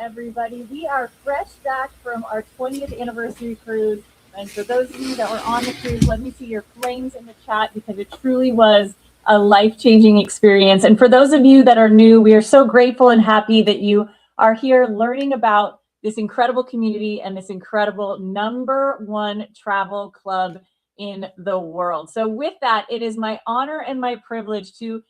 everybody. We are fresh back from our 20th anniversary cruise. And for those of you that were on the cruise, let me see your flames in the chat because it truly was a life-changing experience. And for those of you that are new, we are so grateful and happy that you are here learning about this incredible community and this incredible #1 travel club in the world. So with that, it is my honor and my privilege to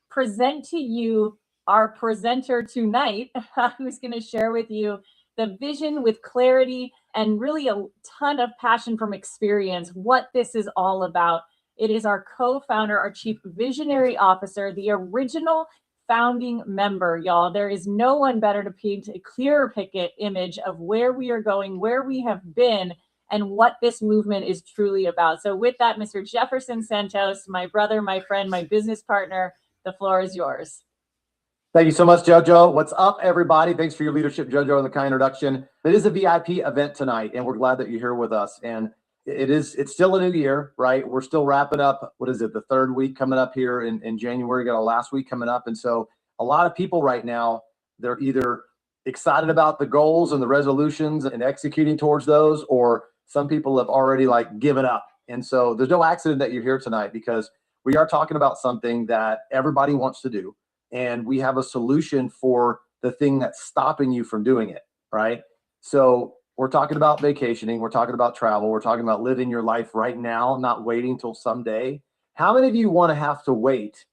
present to you our presenter tonight, who's going to share with you the vision with clarity and really a ton of passion from experience, what this is all about. It is our co-founder, our chief visionary officer, the original founding member, y'all. There is no one better to paint a clearer image of where we are going, where we have been, and what this movement is truly about. So with that, Mr. Jefferson Santos, my brother, my friend, my business partner, the floor is yours. Thank you so much, JoJo. What's up, everybody? Thanks for your leadership, JoJo, and the kind introduction. It is a VIP event tonight, and we're glad that you're here with us. And it's still a new year, right? We're still wrapping up, what is it, the third week coming up here in January. We got our last week coming up. And so a lot of people right now, they're either excited about the goals and the resolutions and executing towards those, or some people have already given up. And so there's no accident that you're here tonight, because we are talking about something that everybody wants to do. And we have a solution for the thing that's stopping you from doing it, right? So we're talking about vacationing. We're talking about travel. We're talking about living your life right now, not waiting till someday. How many of you want to have to wait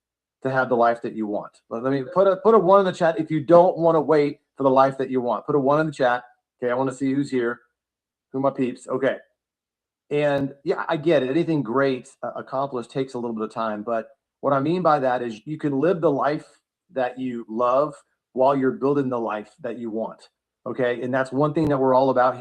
to have the life that you want? Let me put a 1 in the chat if you don't want to wait for the life that you want. Put a 1 in the chat. Okay, I want to see who's here. Who are my peeps? Okay. And yeah, I get it. Anything great accomplished takes a little bit of time. But what I mean by that is you can live the life that you love while you're building the life that you want. Okay. And that's one thing that we're all about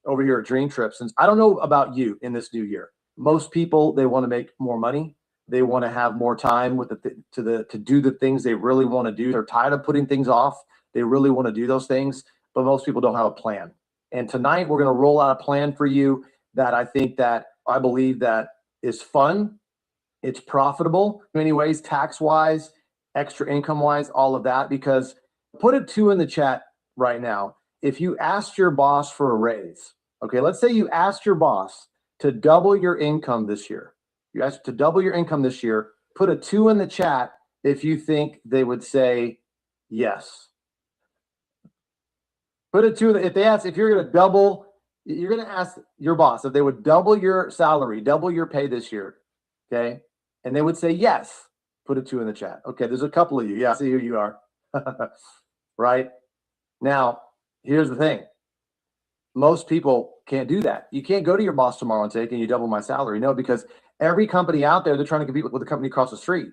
over here at Dreamtrips. And I don't know about you in this new year. Most people, they want to make more money. They want to have more time with to do the things they really want to do. They're tired of putting things off. They really want to do those things, but most people don't have a plan. And tonight we're going to roll out a plan for you that I believe that is fun. It's profitable in many ways, tax-wise, extra income-wise, all of that. Because put a 2 in the chat right now. If you asked your boss for a raise, okay, let's say you asked your boss to double your income this year. You asked to double your income this year. Put a 2 in the chat if you think they would say yes. Put a 2 if they ask if you're going to double. You're going to ask your boss if they would double your salary, double your pay this year, okay? And they would say yes. Put a 2 in the chat. Okay, there's a couple of you. Yeah, I see who you are. Right? Now, here's the thing. Most people can't do that. You can't go to your boss tomorrow and say, can you double my salary? No, because every company out there, they're trying to compete with the company across the street.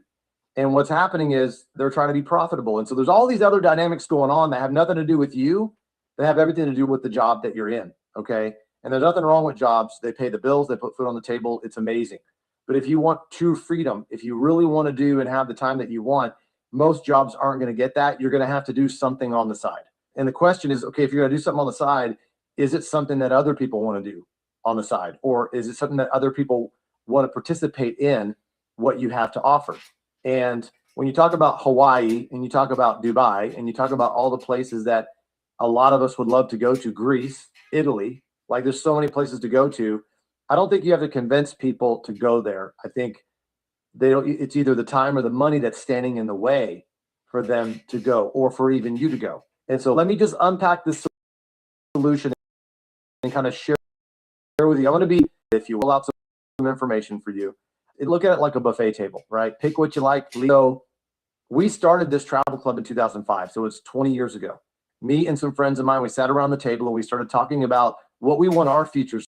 And what's happening is they're trying to be profitable. And so there's all these other dynamics going on that have nothing to do with you. They have everything to do with the job that you're in. Okay. And there's nothing wrong with jobs. They pay the bills, they put food on the table. It's amazing. But if you want true freedom, if you really want to do and have the time that you want, most jobs aren't going to get that. You're going to have to do something on the side. And the question is, okay, if you're going to do something on the side, is it something that other people want to do on the side? Or is it something that other people want to participate in what you have to offer? And when you talk about Hawaii and you talk about Dubai and you talk about all the places that a lot of us would love to go to, Greece, Italy, there's so many places to go to. I don't think you have to convince people to go there. I think it's either the time or the money that's standing in the way for them to go, or for even you to go. And so let me just unpack this solution and kind of share with you. I want to if you will, out some information for you. Look at it like a buffet table, right? Pick what you like. So we started this travel club in 2005. So it's 20 years ago. Me and some friends of mine, we sat around the table and we started talking about what we want our futures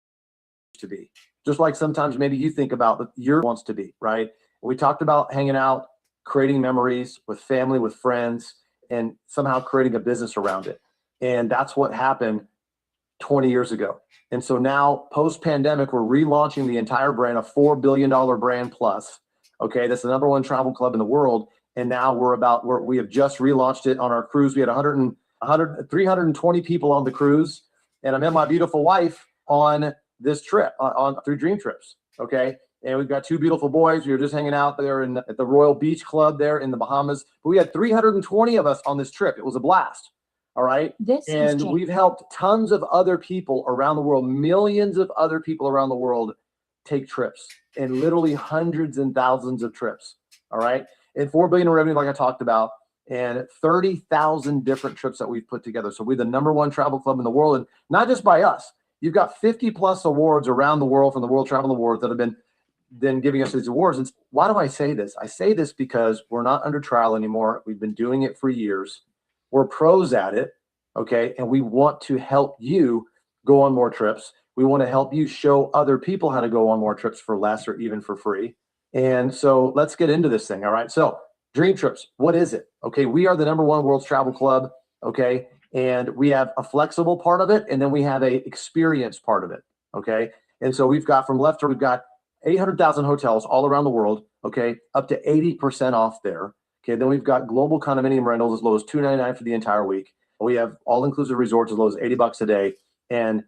to be. Just like sometimes maybe you think about what your wants to be, right? We talked about hanging out, creating memories with family, with friends, and somehow creating a business around it. And that's what happened 20 years ago. And so now, post-pandemic, we're relaunching the entire brand, a $4 billion brand plus. Okay, that's the #1 travel club in the world. And now we have just relaunched it on our cruise. We had 320 people on the cruise. And I met my beautiful wife on this trip through Dreamtrips. Okay. And we've got 2 beautiful boys. We were just hanging out there at the Royal Beach Club there in the Bahamas. But we had 320 of us on this trip. It was a blast. All right. This is And Jane. we've helped tons of other people around the world, millions of other people around the world take trips, and literally hundreds and thousands of trips. All right. And 4 billion in revenue, like I talked about, and 30,000 different trips that we've put together. So we're the #1 travel club in the world, and not just by us. You've got 50 plus awards around the world from the World Travel Awards that have been then giving us these awards. And why do I say this? I say this because we're not under trial anymore. We've been doing it for years. We're pros at it. Okay. And we want to help you go on more trips. We want to help you show other people how to go on more trips for less or even for free. And so let's get into this thing. All right. So Dreamtrips, what is it? Okay. We are the #1 world's travel club. Okay. And we have a flexible part of it, and then we have a experience part of it. Okay. And so we've got from left to we've got 800,000 hotels all around the world. Okay. Up to 80% off there. Okay. Then we've got global condominium rentals as low as $299 for the entire week. We have all-inclusive resorts as low as $80 a day. And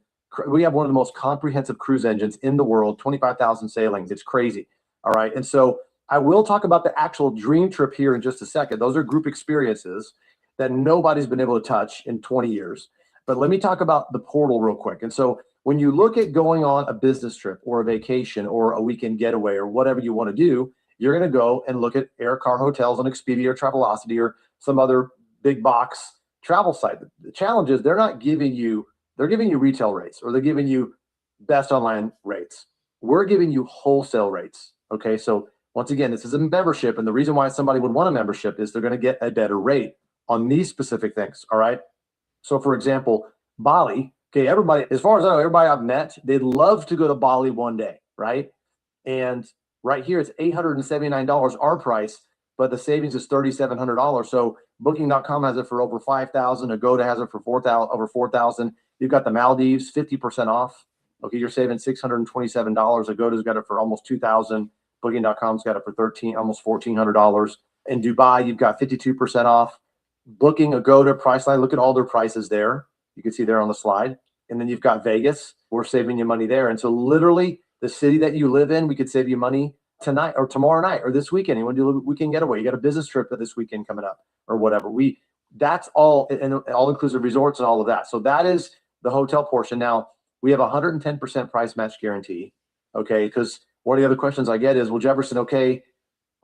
we have one of the most comprehensive cruise engines in the world, 25,000 sailings. It's crazy. All right. And so I will talk about the actual dream trip here in just a second. Those are group experiences that nobody's been able to touch in 20 years. But let me talk about the portal real quick. And so when you look at going on a business trip or a vacation or a weekend getaway or whatever you want to do, you're going to go and look at air car hotels on Expedia or Travelocity or some other big box travel site. The challenge is they're giving you retail rates, or they're giving you best online rates. We're giving you wholesale rates. Okay. So once again, this is a membership. And the reason why somebody would want a membership is they're going to get a better rate on these specific things. All right. So for example, Bali, okay, everybody, as far as I know, everybody I've met, they'd love to go to Bali one day. Right. And right here, it's $879, our price, but the savings is $3,700. So Booking.com has it for over $5,000. Agoda has it for over $4,000. You've got the Maldives, 50% off. Okay, you're saving $627. Agoda's got it for almost $2,000. Booking.com's got it for almost $1,400. In Dubai, you've got 52% off. Booking, Agoda, Priceline, look at all their prices there. You can see there on the slide. And then you've got Vegas. We're saving you money there. And so literally the city that you live in, we could save you money tonight or tomorrow night or this weekend. You want to do a weekend getaway? You got a business trip this weekend coming up or whatever. That's all, and all-inclusive resorts and all of that. So that is the hotel portion. Now we have 110% price match guarantee. Okay, because one of the other questions I get is, well, Jefferson, okay,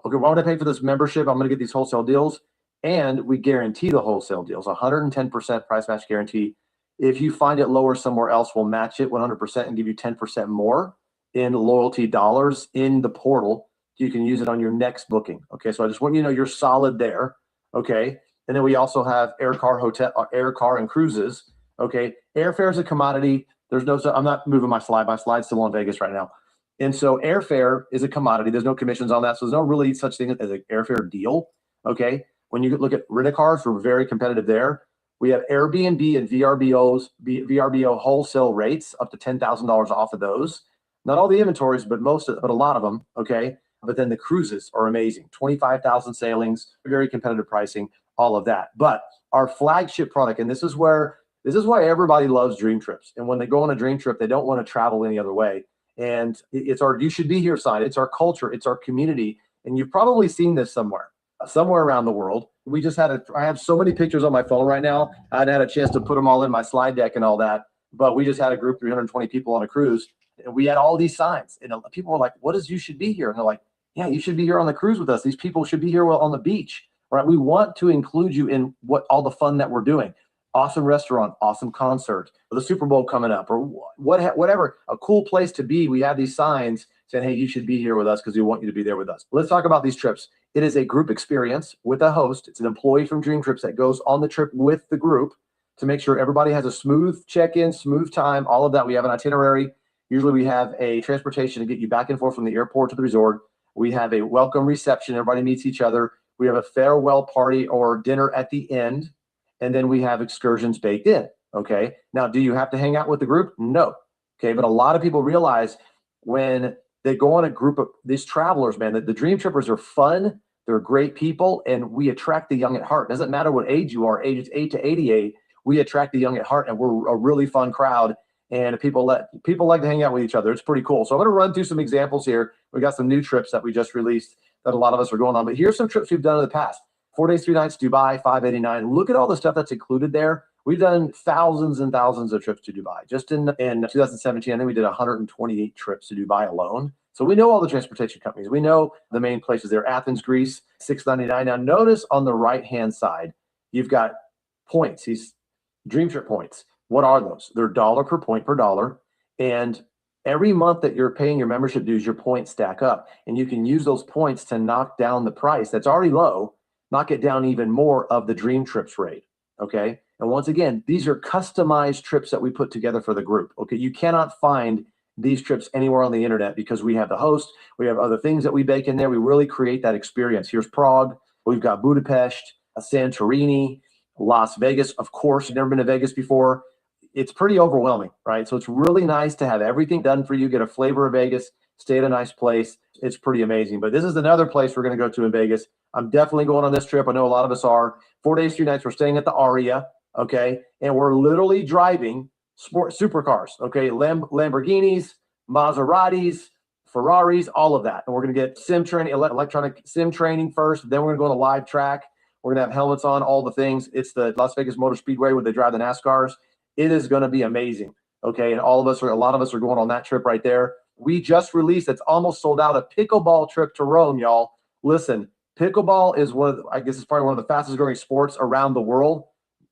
why would I pay for this membership? I'm going to get these wholesale deals, and we guarantee the wholesale deals, 110% price match guarantee. If you find it lower somewhere else, we'll match it 100% and give you 10% more in loyalty dollars in the portal. You can use it on your next booking. Okay, so I just want you to know you're solid there. Okay, and then we also have air car and cruises. Okay, airfare is a commodity. I'm not moving my slide. My slide's still on Vegas right now. And so airfare is a commodity. There's no commissions on that. So there's no really such thing as an airfare deal. Okay, when you look at rent-a-cars, we're very competitive there. We have Airbnb and VRBO wholesale rates up to $10,000 off of those. Not all the inventories, but a lot of them. Okay. But then the cruises are amazing. 25,000 sailings, very competitive pricing, all of that. But our flagship product, and this is why everybody loves Dreamtrips. And when they go on a dream trip, they don't want to travel any other way. And it's our "you should be here" sign. It's our culture. It's our community. And you've probably seen this somewhere around the world. I have so many pictures on my phone right now. I hadn't had a chance to put them all in my slide deck and all that. But we just had a group, 320 people on a cruise. And we had all these signs, and people were like, "What is you should be here?" And they're like, "Yeah, you should be here on the cruise with us. These people should be here on the beach." All right. We want to include you in all the fun that we're doing. Awesome restaurant, awesome concert, the Super Bowl coming up, or whatever, a cool place to be. We have these signs saying, "Hey, you should be here with us because we want you to be there with us." Let's talk about these trips. It is a group experience with a host. It's an employee from Dreamtrips that goes on the trip with the group to make sure everybody has a smooth check-in, smooth time, all of that. We have an itinerary. Usually we have a transportation to get you back and forth from the airport to the resort. We have a welcome reception. Everybody meets each other. We have a farewell party or dinner at the end. And then we have excursions baked in. Okay. Now, do you have to hang out with the group? No. Okay. But a lot of people realize when they go on a group of these travelers, man, the Dream Trippers are fun. They're great people. And we attract the young at heart. It doesn't matter what age you are, ages 8 to 88. We attract the young at heart, and we're a really fun crowd. And people like to hang out with each other. It's pretty cool. So I'm going to run through some examples here. We got some new trips that we just released that a lot of us are going on. But here's some trips we've done in the past. 4 days, 3 nights, Dubai, $589. Look at all the stuff that's included there. We've done thousands and thousands of trips to Dubai. Just in 2017, I think we did 128 trips to Dubai alone. So we know all the transportation companies. We know the main places there. Athens, Greece, $6.99. Now notice on the right-hand side, you've got points. These DreamTrip points. What are those? They're dollar per point per dollar. And every month that you're paying your membership dues, your points stack up. And you can use those points to knock down the price that's already low, knock it down even more of the DreamTrips rate. Okay. And once again, these are customized trips that we put together for the group. Okay. You cannot find these trips anywhere on the internet because we have the host, we have other things that we bake in there. We really create that experience. Here's Prague. We've got Budapest, Santorini, Las Vegas. Of course, you've never been to Vegas before. It's pretty overwhelming, right? So it's really nice to have everything done for you, get a flavor of Vegas, stay at a nice place. It's pretty amazing. But this is another place we're going to go to in Vegas. I'm definitely going on this trip. I know a lot of us are. 4 days, 3 nights. We're staying at the Aria, okay? And we're literally driving sport supercars, okay? Lamborghinis, Maseratis, Ferraris, all of that. And we're going to get sim training, electronic sim training first. Then we're going to go on a live track. We're going to have helmets on, all the things. It's the Las Vegas Motor Speedway where they drive the NASCARs. It is going to be amazing, okay? And a lot of us are going on that trip right there. We just released, it's almost sold out, a pickleball trip to Rome, y'all. Listen, pickleball is I guess it's probably one of the fastest growing sports around the world.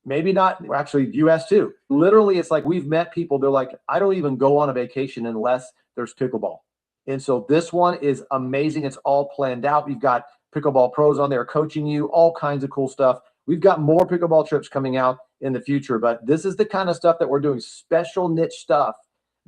Maybe not, actually US too. Literally, it's like we've met people, they're like, I don't even go on a vacation unless there's pickleball. And so this one is amazing. It's all planned out. We've got pickleball pros on there coaching you, all kinds of cool stuff. We've got more pickleball trips coming out in the future, but this is the kind of stuff that we're doing, special niche stuff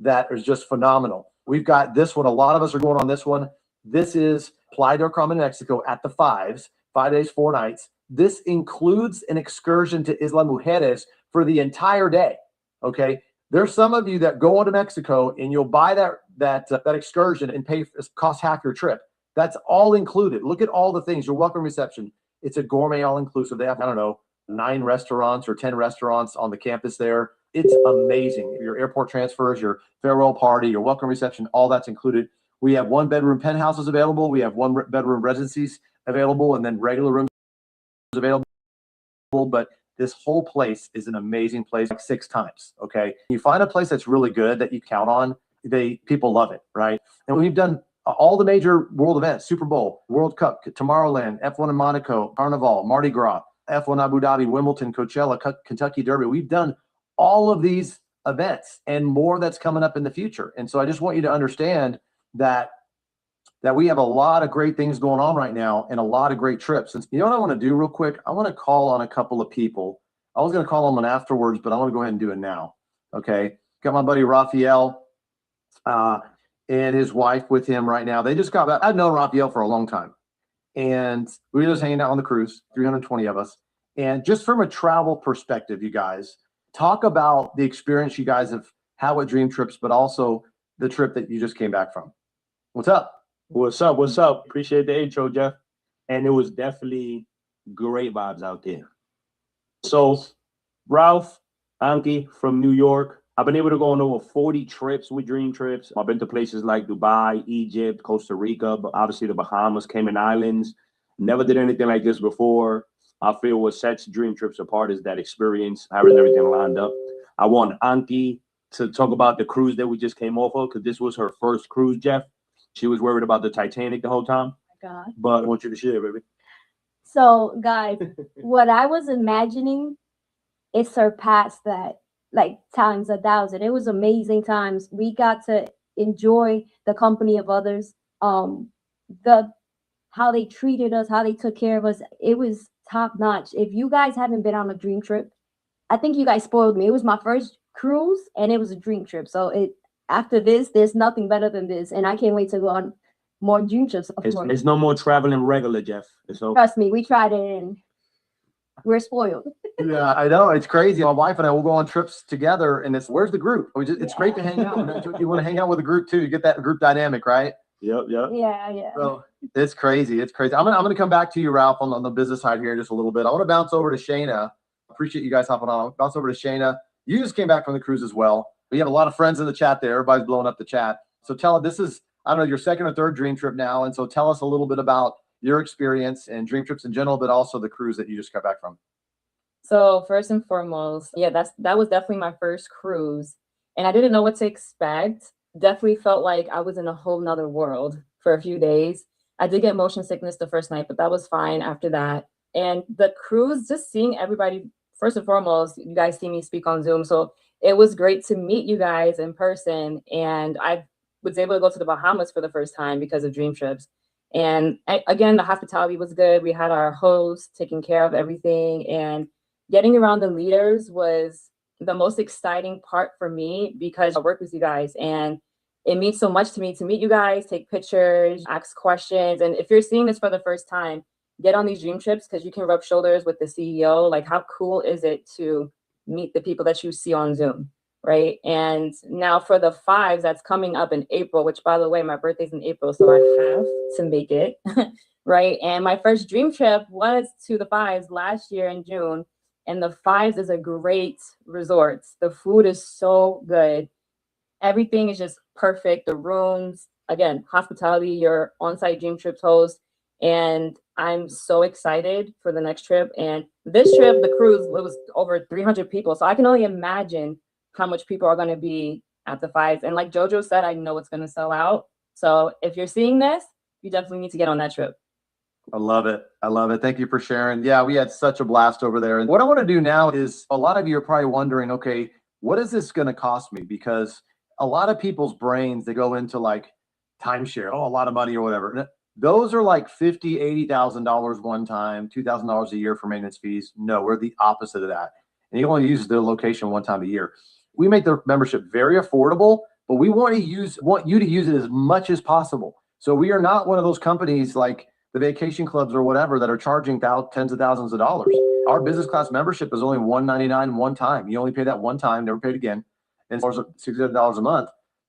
that is just phenomenal. We've got this one. A lot of us are going on this one. This is Playa del Carmen, Mexico at the 5 days, 4 nights. This includes an excursion to Isla Mujeres for the entire day. Okay. There's some of you that go on to Mexico and you'll buy that excursion and cost half your trip. That's all included. Look at all the things. Your welcome reception. It's a gourmet all-inclusive. They have, I don't know, 9 restaurants or 10 restaurants on the campus there. It's amazing. Your airport transfers, your farewell party, your welcome reception, all that's included. We have 1-bedroom penthouses available. We have 1-bedroom residencies available, and then regular rooms available. But this whole place is an amazing place, like 6 times. Okay. You find a place that's really good that you count on, people love it, right? And we've done all the major world events: Super Bowl, World Cup, Tomorrowland, F1 in Monaco, Carnival, Mardi Gras, F1 Abu Dhabi, Wimbledon, Coachella, Kentucky Derby. We've done all of these events and more that's coming up in the future. And so I just want you to understand that we have a lot of great things going on right now and a lot of great trips. And you know what I want to do real quick? I want to call on a couple of people. I was going to call them on afterwards, but I want to go ahead and do it now. Okay. Got my buddy Raphael and his wife with him right now. They just got back. I've known Raphael for a long time. And we were just hanging out on the cruise, 320 of us. And just from a travel perspective, you guys, talk about the experience you guys have had with DreamTrips, but also the trip that you just came back from. What's up? What's up? What's up? Appreciate the intro, Jeff. And it was definitely great vibes out there. So, Ralph, Anki from New York. I've been able to go on over 40 trips with DreamTrips. I've been to places like Dubai, Egypt, Costa Rica, but obviously the Bahamas, Cayman Islands. Never did anything like this before. I feel what sets DreamTrips apart is that experience, having everything lined up. I want Anki to talk about the cruise that we just came off of, because this was her first cruise, Jeff. She was worried about the Titanic the whole time. Oh my God. But I want you to share, baby. So, guys, what I was imagining, it surpassed that, like times 1,000. It was amazing times. We got to enjoy the company of others. How they treated us, how they took care of us. It was top notch. If you guys haven't been on a dream trip, I think you guys spoiled me. It was my first cruise and it was a dream trip. So after this, there's nothing better than this. And I can't wait to go on more dream trips. It's no more traveling regular, Jeff. So trust me, we tried it and we're spoiled. Yeah, I know. It's crazy. My wife and I will go on trips together, and where's the group? It's great to hang out. You want to hang out with a group too. You get that group dynamic, right? Yep. Yeah. So it's crazy. It's crazy. I'm gonna come back to you, Ralph, on the business side here in just a little bit. I want to bounce over to Shayna. Appreciate you guys hopping on. I'll bounce over to Shayna. You just came back from the cruise as well. We have a lot of friends in the chat there. Everybody's blowing up the chat. So this is, I don't know, your second or third dream trip now. And so tell us a little bit about your experience and dream trips in general, but also the cruise that you just got back from. So first and foremost, yeah, that was definitely my first cruise, and I didn't know what to expect. Definitely felt like I was in a whole nother world for a few days. I did get motion sickness the first night, but that was fine after that. And the cruise, just seeing everybody, first and foremost, you guys see me speak on Zoom, so it was great to meet you guys in person. And I was able to go to the Bahamas for the first time because of Dreamtrips. And again, the hospitality was good. We had our host taking care of everything, and getting around the leaders was the most exciting part for me because I work with you guys and it means so much to me to meet you guys, take pictures, ask questions. And if you're seeing this for the first time, get on these dream trips because you can rub shoulders with the CEO. Like, how cool is it to meet the people that you see on Zoom? Right. And now for the fives, that's coming up in April, which, by the way, my birthday's in April, so I have to make it. Right. And my first dream trip was to the fives last year in June. And the fives is a great resort. The food is so good. Everything is just perfect. The rooms, again, hospitality, your on-site Dream Trips host. And I'm so excited for the next trip. And this trip, the cruise, it was over 300 people. So I can only imagine how much people are going to be at the fives. And like Jojo said, I know it's going to sell out. So if you're seeing this, you definitely need to get on that trip. I love it. I love it. Thank you for sharing. Yeah, we had such a blast over there. And what I want to do now is, a lot of you are probably wondering, okay, what is this going to cost me? Because a lot of people's brains, they go into like timeshare, oh, a lot of money or whatever. Those are like $50,000, $80,000 one time, $2,000 a year for maintenance fees. No, we're the opposite of that. And you only use the location one time a year. We make the membership very affordable, but we want you to use it as much as possible. So we are not one of those companies like the vacation clubs or whatever that are charging tens of thousands of dollars. Our business class membership is only $199 one time. You only pay that one time, never paid again. And it's $600 a month.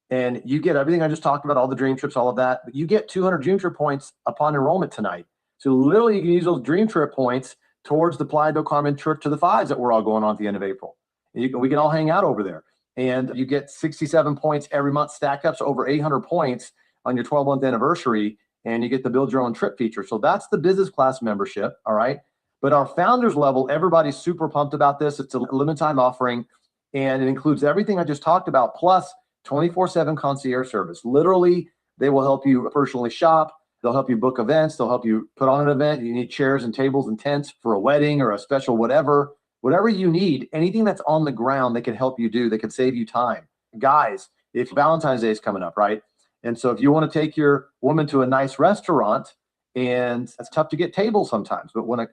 And you get everything I just talked about, all the dream trips, all of that. But you get 200 dream trip points upon enrollment tonight. So literally you can use those dream trip points towards the Playa del Carmen trip to the fives that we're all going on at the end of April. And we can all hang out over there. And you get 67 points every month, stack up to over 800 points on your 12-month anniversary. And you get the build your own trip feature. So that's the business class membership. All right. But our founders level, everybody's super pumped about this. It's a limited time offering, and it includes everything I just talked about, plus 24/7 concierge service. Literally, they will help you personally shop. They'll help you book events. They'll help you put on an event. You need chairs and tables and tents for a wedding or a special whatever you need, anything that's on the ground, they can help you do. They can save you time. Guys, if Valentine's Day is coming up, right? And so if you want to take your woman to a nice restaurant, and it's tough to get tables sometimes, but when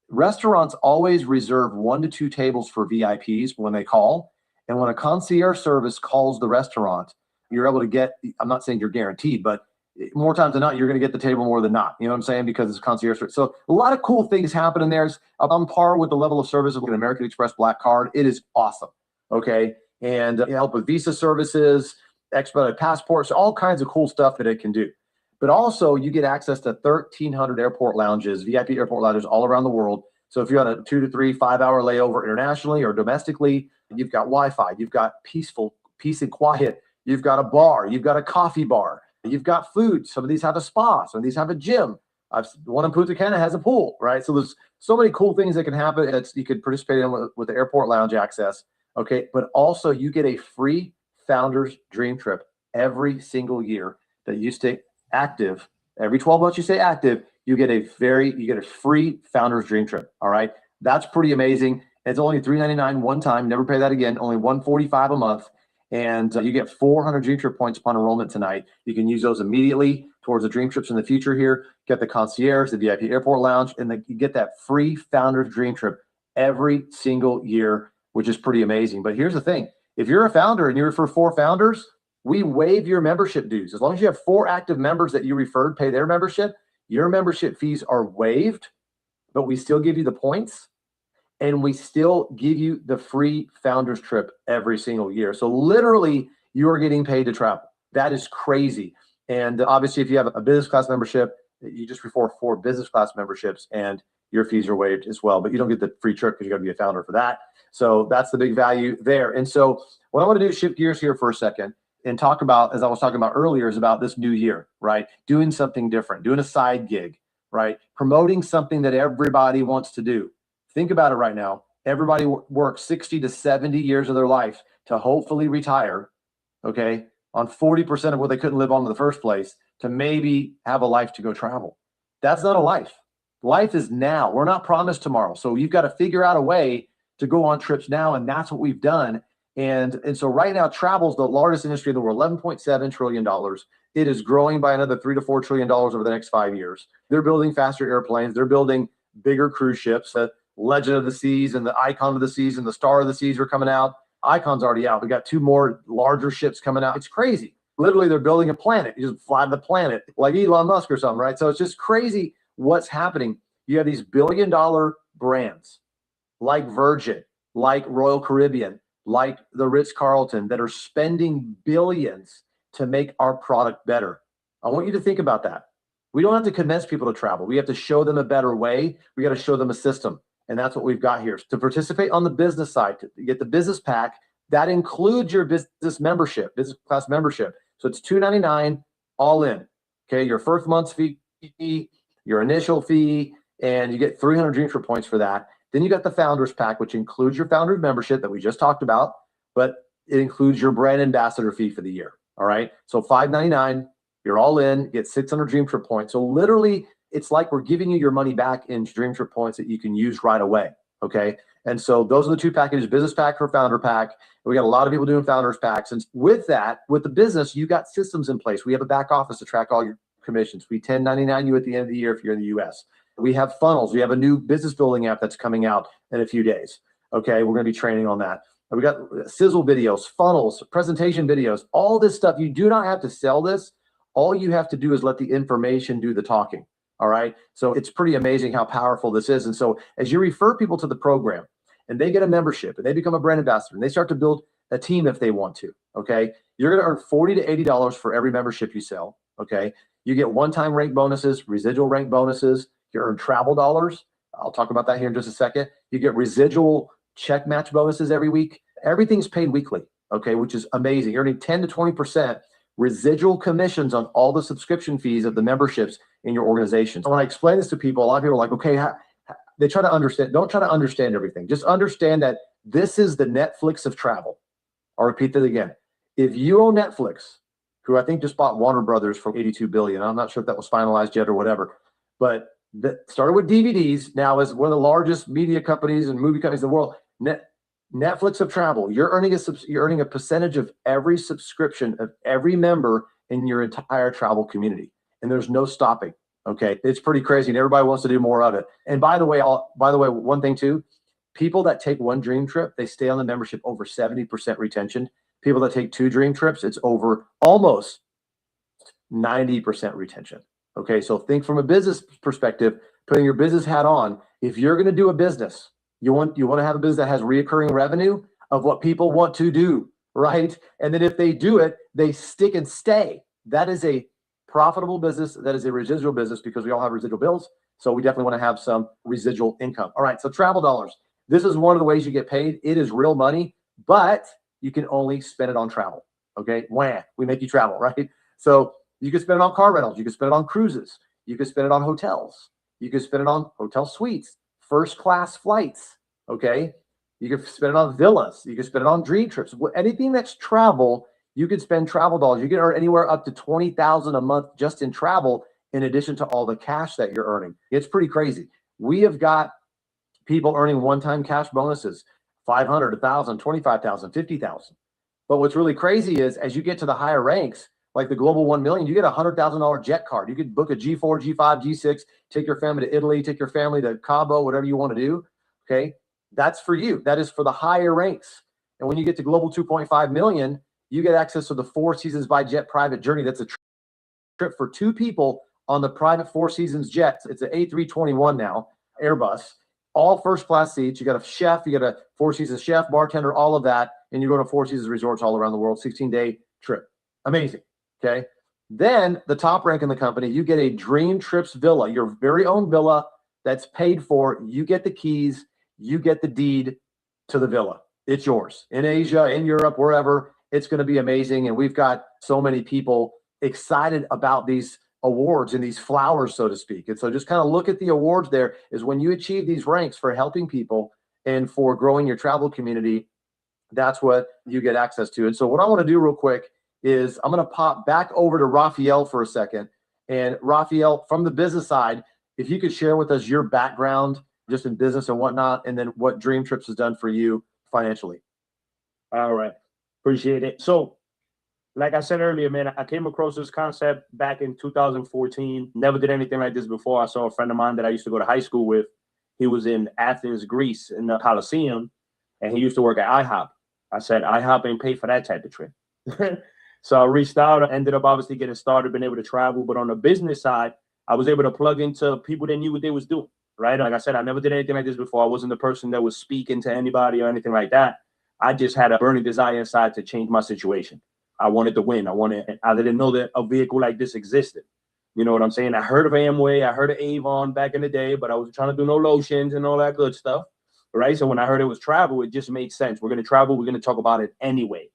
restaurants always reserve 1 to 2 tables for VIPs when they call. And when a concierge service calls the restaurant, you're able to get, I'm not saying you're guaranteed, but more times than not, you're going to get the table more than not. You know what I'm saying? Because it's concierge service. So a lot of cool things happening there. It's on par with the level of service of an American Express Black Card. It is awesome. Okay. And help with visa services, expedited passports, all kinds of cool stuff that it can do. But also you get access to 1,300 airport lounges, VIP airport lounges all around the world. So if you're on a 2 to 3, 5 hour layover internationally or domestically, you've got Wi-Fi, you've got peace and quiet. You've got a bar, you've got a coffee bar, you've got food. Some of these have a spa, some of these have a gym. One in Punta Cana has a pool, right? So there's so many cool things that can happen that you could participate in with the airport lounge access. Okay, but also you get a free Founders Dream Trip every single year that you stay active. Every 12 months you stay active, you get a free Founders Dream Trip. All right, that's pretty amazing. It's only $399 one time. Never pay that again. Only $145 a month, and you get 400 Dream Trip points upon enrollment tonight. You can use those immediately towards the Dream Trips in the future. Here, get the concierge, the VIP airport lounge, and you get that free Founders Dream Trip every single year, which is pretty amazing. But here's the thing: if you're a founder and you refer 4 founders, we waive your membership dues. As long as you have 4 active members that you referred pay their membership, your membership fees are waived, but we still give you the points, and we still give you the free Founders Trip every single year. So literally, you are getting paid to travel. That is crazy. And obviously, if you have a business class membership, you just refer 4 business class memberships, and your fees are waived as well. But you don't get the free trip because you got to be a founder for that. So that's the big value there. And so what I want to do is shift gears here for a second and talk about, as I was talking about earlier, is about this new year, right? Doing something different, doing a side gig, right? Promoting something that everybody wants to do. Think about it right now. Everybody works 60 to 70 years of their life to hopefully retire, okay, on 40% of what they couldn't live on in the first place, to maybe have a life to go travel. That's not a life. Life is now. We're not promised tomorrow. So you've got to figure out a way to go on trips now, and that's what we've done. And so right now, travel is the largest industry in the world, $11.7 trillion. It is growing by another $3 to $4 trillion over the next 5 years. They're building faster airplanes. They're building bigger cruise ships. The Legend of the Seas and the Icon of the Seas and the Star of the Seas are coming out. Icon's already out. We got 2 more larger ships coming out. It's crazy. Literally, they're building a planet. You just fly to the planet like Elon Musk or something, right? So it's just crazy what's happening. You have these billion-dollar brands like Virgin, like Royal Caribbean, like the Ritz-Carlton, that are spending billions to make our product better. I want you to think about that. We don't have to convince people to travel. We have to show them a better way. We got to show them a system. And that's what we've got here. To participate on the business side, to get the business pack, that includes your business membership, business class membership. So it's $299 all in. Okay, your first month's fee, your initial fee, and you get 300 DreamTrip points for that. Then you got the Founders Pack, which includes your Founders membership that we just talked about, but it includes your brand ambassador fee for the year. All right, so $599, you're all in, get 600 DreamTrip points. So literally, it's like we're giving you your money back in DreamTrip points that you can use right away. Okay, and so those are the 2 packages: Business Pack or Founder Pack. We got a lot of people doing Founders Packs, and with that, with the business, you got systems in place. We have a back office to track all your commissions. We 1099 you at the end of the year if you're in the US. We have funnels. We have a new business building app that's coming out in a few days. Okay, we're going to be training on that. We got sizzle videos, funnels, presentation videos, all this stuff. You do not have to sell this. All you have to do is let the information do the talking. All right, so it's pretty amazing how powerful this is. And so as you refer people to the program and they get a membership and they become a brand ambassador and they start to build a team if they want to, okay, you're going to earn $40 to $80 for every membership you sell. Okay, you get one-time rank bonuses, residual rank bonuses. You earn travel dollars. I'll talk about that here in just a second. You get residual check match bonuses every week. Everything's paid weekly, okay, which is amazing. You're earning 10 to 20% residual commissions on all the subscription fees of the memberships in your organization. So when I explain this to people, a lot of people are like, okay, they try to understand. Don't try to understand everything. Just understand that this is the Netflix of travel. I'll repeat that again. If you own Netflix, who I think just bought Warner Brothers for $82 billion, I'm not sure if that was finalized yet or whatever, but that started with DVDs, now is one of the largest media companies and movie companies in the world. Netflix of travel. You're earning a percentage of every subscription of every member in your entire travel community, and there's no stopping. Okay, it's pretty crazy, and everybody wants to do more of it. And by the way, one thing too, people that take 1 dream trip, they stay on the membership over 70% retention. People that take 2 dream trips, it's over almost 90% retention. Okay, so think from a business perspective, putting your business hat on. If you're going to do a business, you want to have a business that has reoccurring revenue of what people want to do, right? And then if they do it, they stick and stay. That is a profitable business. That is a residual business, because we all have residual bills. So we definitely want to have some residual income. All right, so travel dollars. This is one of the ways you get paid. It is real money, but you can only spend it on travel. Okay, we make you travel, right? So you can spend it on car rentals. You can spend it on cruises. You can spend it on hotels. You can spend it on hotel suites, first class flights. Okay. You can spend it on villas. You can spend it on dream trips. Anything that's travel, you can spend travel dollars. You can earn anywhere up to $20,000 a month just in travel, in addition to all the cash that you're earning. It's pretty crazy. We have got people earning one-time cash bonuses, 500, 1,000, 25,000, 50,000. But what's really crazy is as you get to the higher ranks, like the Global 1 Million, you get a $100,000 jet card. You could book a G4, G5, G6, take your family to Italy, take your family to Cabo, whatever you want to do. Okay, that's for you. That is for the higher ranks. And when you get to Global 2.5 million, you get access to the 4 Seasons by Jet private journey. That's a trip for 2 people on the private 4 Seasons jet. It's an A321 now, Airbus, all first class seats. You got a chef, you got a 4 Seasons chef, bartender, all of that. And you go to 4 Seasons resorts all around the world, 16-day trip. Amazing. Okay. Then the top rank in the company, you get a DreamTrips villa, your very own villa that's paid for. You get the keys, you get the deed to the villa. It's yours in Asia, in Europe, wherever. It's going to be amazing. And we've got so many people excited about these awards and these flowers, so to speak. And so just kind of look at the awards there, is when you achieve these ranks for helping people and for growing your travel community, that's what you get access to. And so what I want to do real quick is I'm going to pop back over to Raphael for a second. And Raphael, from the business side, if you could share with us your background just in business and whatnot, and then what Dreamtrips has done for you financially. All right. Appreciate it. So, like I said earlier, man, I came across this concept back in 2014. Never did anything like this before. I saw a friend of mine that I used to go to high school with. He was in Athens, Greece, in the Coliseum, and he used to work at IHOP. I said, IHOP ain't paid for that type of trip. So I reached out, I ended up obviously getting started, been able to travel. But on the business side, I was able to plug into people that knew what they was doing, right? Like I said, I never did anything like this before. I wasn't the person that was speaking to anybody or anything like that. I just had a burning desire inside to change my situation. I wanted to win. I didn't know that a vehicle like this existed. You know what I'm saying? I heard of Amway, I heard of Avon back in the day, but I was trying to do no lotions and all that good stuff, right? So when I heard it was travel, it just made sense. We're going to travel. We're going to talk about it anyway.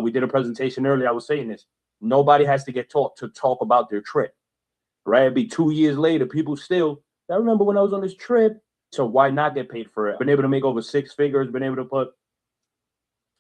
We did a presentation earlier. I was saying this. Nobody has to get taught to talk about their trip, right? It'd be 2 years later. People still, I remember when I was on this trip. So why not get paid for it? Been able to make over 6 figures, been able to put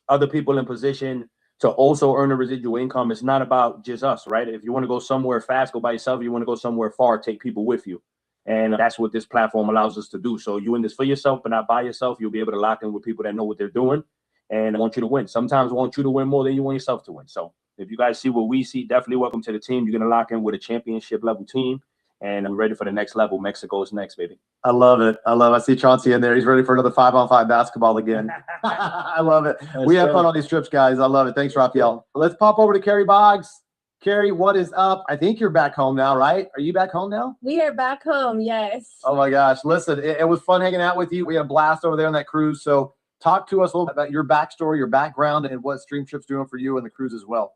other people in position to also earn a residual income. It's not about just us, right? If you want to go somewhere fast, go by yourself. If you want to go somewhere far, take people with you. And that's what this platform allows us to do. So you in this for yourself, but not by yourself. You'll be able to lock in with people that know what they're doing and I want you to win. Sometimes I want you to win more than you want yourself to win. So if you guys see what we see, definitely welcome to the team. You're going to lock in with a championship level team. And I'm ready for the next level. Mexico is next, baby. I love it. I see Chauncey in there. He's ready for another 5-on-5 basketball again. I love it. We have fun on these trips, guys. I love it. Thanks, Raphael. Let's pop over to Carrie Boggs. Carrie, what is up? I think you're back home now, right? Are you back home now? We are back home, yes. Oh my gosh. Listen, it was fun hanging out with you. We had a blast over there on that cruise. So talk to us a little bit about your backstory, your background, and what Dreamtrip's doing for you and the cruise as well.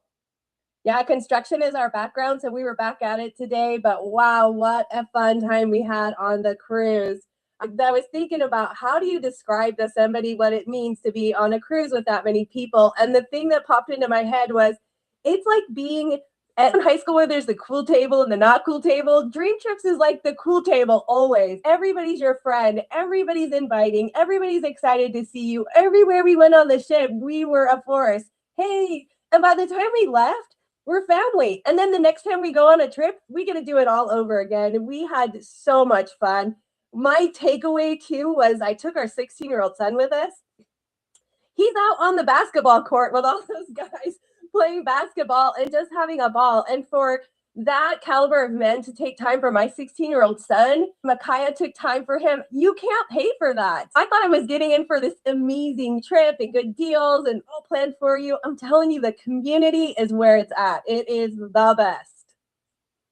Yeah, construction is our background, so we were back at it today, but wow, what a fun time we had on the cruise. I was thinking about how do you describe to somebody what it means to be on a cruise with that many people? And the thing that popped into my head was, it's like being at high school where there's the cool table and the not cool table. Dreamtrips is like the cool table always. Everybody's your friend. Everybody's inviting. Everybody's excited to see you. Everywhere we went on the ship, we were a force. Hey, and by the time we left, we're family. And then the next time we go on a trip, we get to do it all over again. And we had so much fun. My takeaway too was I took our 16-year-old son with us. He's out on the basketball court with all those guys playing basketball and just having a ball. And for that caliber of men to take time for my 16-year-old son, Micaiah took time for him. You can't pay for that. I thought I was getting in for this amazing trip and good deals and all planned for you. I'm telling you, the community is where it's at. It is the best.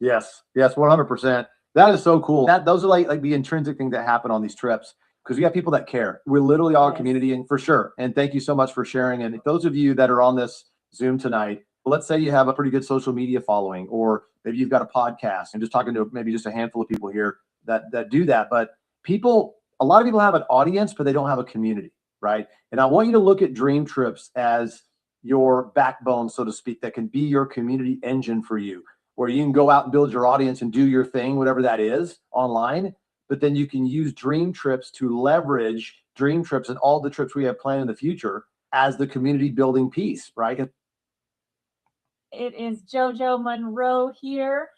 Yes, 100%. That is so cool. Those are like the intrinsic things that happen on these trips because we have people that care. We're literally all a community, and for sure. And thank you so much for sharing. And those of you that are on this Zoom tonight, let's say you have a pretty good social media following, or maybe you've got a podcast. I'm just talking to maybe just a handful of people here that do that. But a lot of people have an audience, but they don't have a community, right? And I want you to look at Dreamtrips as your backbone, so to speak, that can be your community engine for you, where you can go out and build your audience and do your thing, whatever that is, online. But then you can use Dreamtrips to leverage Dreamtrips and all the trips we have planned in the future as the community building piece, right? It is JoJo Monroe here.